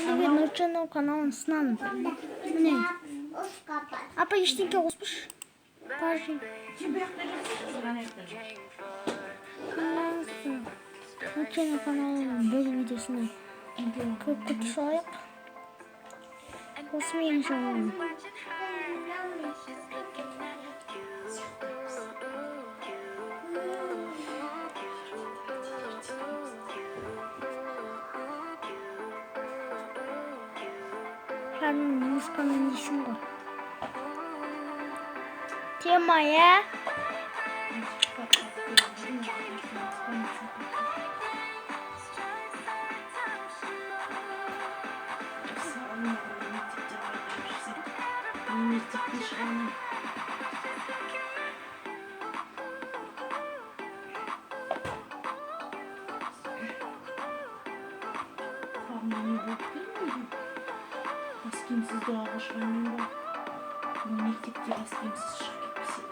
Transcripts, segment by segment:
Егер Нұржанның каналын сынамын. Міне. Апа ештеңке қоспыш. Пажи. Нұржанның каналының бір видеосына көп салайық. Осы менің жаным. Karnım muzkanın işim var. Temaya. Askimsiz doğağa шығамын ба? Мектепте askimsiz шығып кетпесе.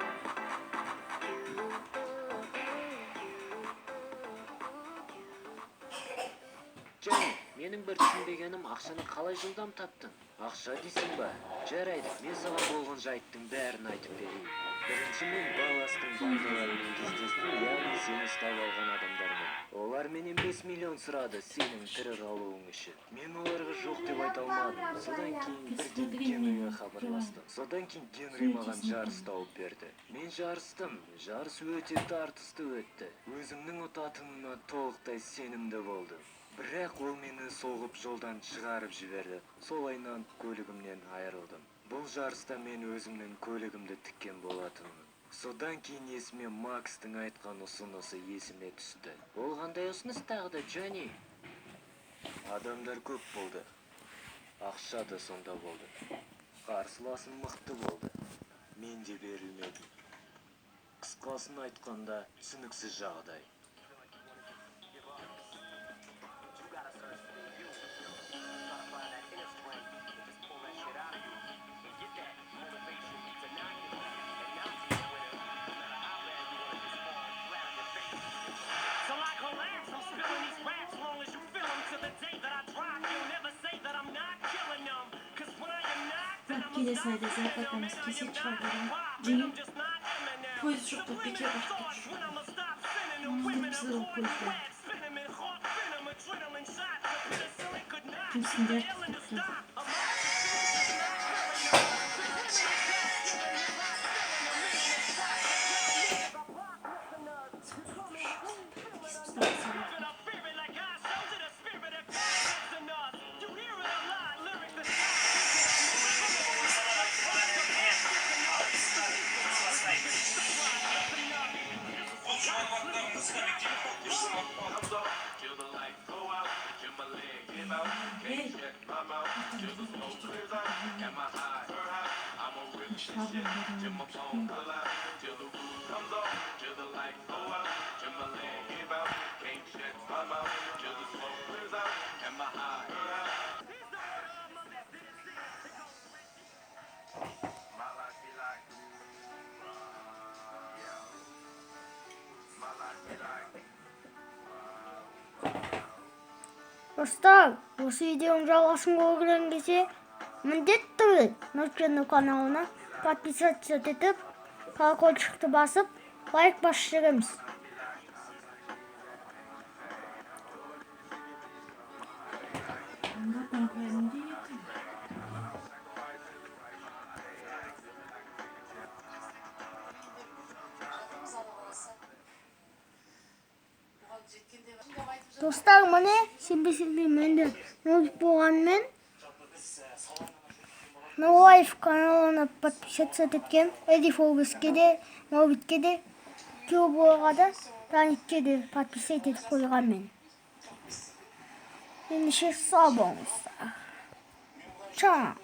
Және, менің бір түсінбегенім ақшаны қалай жылдам таптың? Ақша дейсің ба? Жарайды, мен саған болған жайттың бәрін айтып берейін. Бірінші мен баластың бандаларымен кездестім, яғни сені ұстап алған адамдармен. Олар менен 5 миллион сұрады сенің тірі қалуың үшін. Мен оларға жоқ деп айта алмадым. Содан кейін бірден Генриге хабарластым. Содан кейін Генри маған жарыс тауып берді. Мен жарыстым. Жарыс өте тартысты өтті. Өзімнің ұтатынына толықтай сенімді болдым. Бірақ ол мені соғып жолдан шығарып жіберді. Солайынан көлігімнен айырылдым. Бұл жарыста мен өзімнің көлігімді тіккен болатынмын. Содан кейін есіме Макстың айтқан ұсынысы есіме түсті. Ол қандай ұсыныс тағы да, Джонни? Адамдар көп болды. Ақша да сонда болды. Қарсыласым мықты болды. Мен де берілмедім. Қысқасын айтқанда түсініксіз жағдай. Келесі айда зарплатамыз кесек шығарған. Және пойыз жоқ та бекер башып кетті. Күпсіз ол пойызда. Жұмысында кетті. Достар, осы видеоның жалғасын көрген кезде міндетті түрде Нұржанның каналына подписаться етіп, колокольчикті басып, лайк басып жүреміз. Достар, міне сенбесеңдер менде ноут болғанмен Нұрлайф каналына подписаться еткен, Эдифолбеске де, Мобитке де, Кеоболға да, Таникке де подписаться етіп қойған мен. Ендеше сау болыңыздар. Чао.